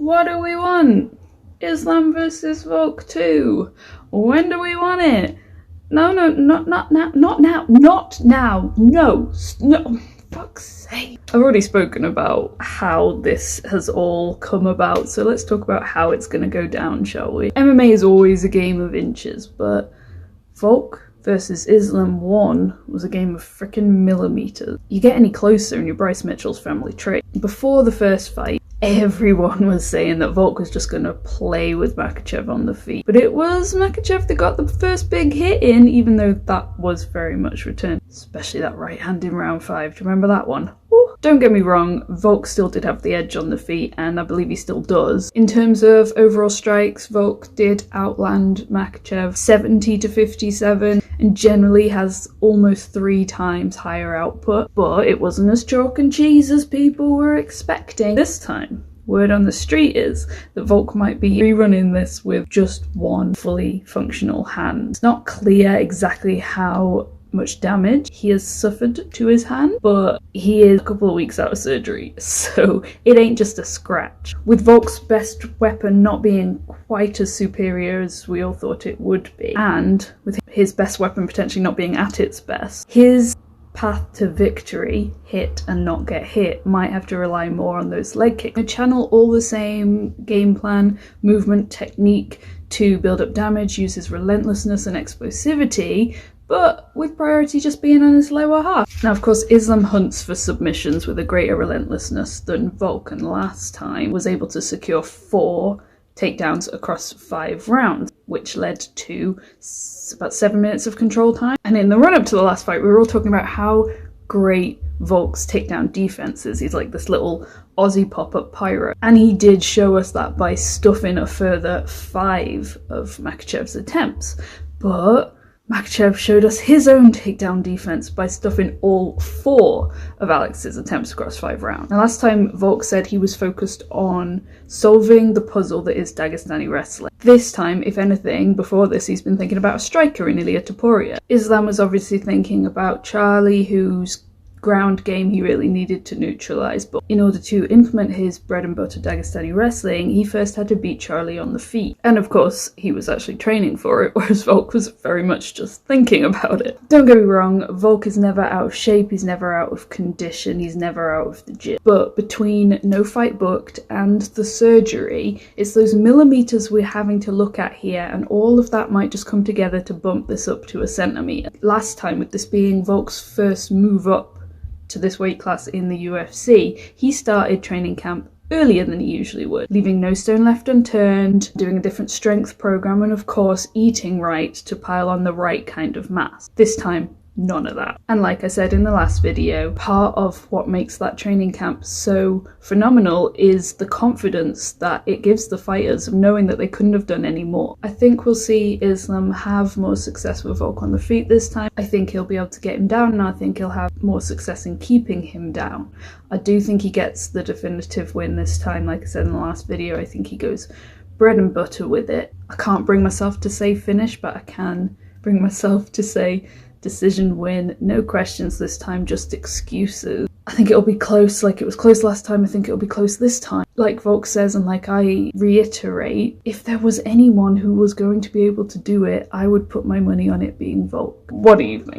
What do we want? Islam versus Volk 2. When do we want it? No, not now, not now, no, fuck's sake. I've already spoken about how this has all come about, so let's talk about how it's gonna go down, shall we? MMA is always a game of inches, but Volk versus Islam 1 was a game of frickin' millimeters. You get any closer and you're Bryce Mitchell's family tree. Before the first fight, everyone was saying that Volk was just going to play with Makhachev on the feet. But it was Makhachev that got the first big hit in, even though that was very much returned. Especially that right hand in round 5. Do you remember that one? Ooh. Don't get me wrong, Volk still did have the edge on the feet, and I believe he still does. In terms of overall strikes, Volk did outland Makhachev 70 to 57, and generally has almost 3 times higher output. But it wasn't as chalk and cheese as people were expecting this time. Word on the street is that Volk might be rerunning this with just one fully functional hand. It's not clear exactly how much damage he has suffered to his hand, but he is a couple of weeks out of surgery, so it ain't just a scratch. With Volk's best weapon not being quite as superior as we all thought it would be, and with his best weapon potentially not being at its best, his path to victory, hit and not get hit, might have to rely more on those leg kicks. They channel all the same game plan, movement, technique to build up damage, use his relentlessness and explosivity, but with priority just being on his lower half. Now, of course, Islam hunts for submissions with a greater relentlessness than Volk, and last time was able to secure 4 takedowns across 5 rounds, which led to about 7 minutes of control time. And in the run-up to the last fight, we were all talking about how great Volk's takedown defense is. He's like this little Aussie pop-up pyro. And he did show us that by stuffing a further 5 of Makhachev's attempts. But Makhachev showed us his own takedown defense by stuffing all 4 of Alex's attempts across 5 rounds. Now, last time Volk said he was focused on solving the puzzle that is Dagestani wrestling. This time, if anything, before this he's been thinking about a striker in Ilia Topuria. Islam was obviously thinking about Charlie, whose ground game he really needed to neutralise, but in order to implement his bread and butter Dagestani wrestling, he first had to beat Charlie on the feet. And of course, he was actually training for it, whereas Volk was very much just thinking about it. Don't get me wrong, Volk is never out of shape, he's never out of condition, he's never out of the gym. But between no fight booked and the surgery, it's those millimeters we're having to look at here, and all of that might just come together to bump this up to a centimetre. Last time, with this being Volk's first move up to this weight class in the UFC, he started training camp earlier than he usually would, leaving no stone left unturned, doing a different strength program, and of course eating right to pile on the right kind of mass. This time, none of that. And like I said in the last video, part of what makes that training camp so phenomenal is the confidence that it gives the fighters of knowing that they couldn't have done any more. I think we'll see Islam have more success with Volk on the feet this time. I think he'll be able to get him down, and I think he'll have more success in keeping him down. I do think he gets the definitive win this time. Like I said in the last video, I think he goes bread and butter with it. I can't bring myself to say finish, but I can bring myself to say decision win, no questions this time, just excuses. I think it'll be close, like it was close last time. I think it'll be close this time. Like Volk says, and like I reiterate, if there was anyone who was going to be able to do it, I would put my money on it being Volk. What do you think?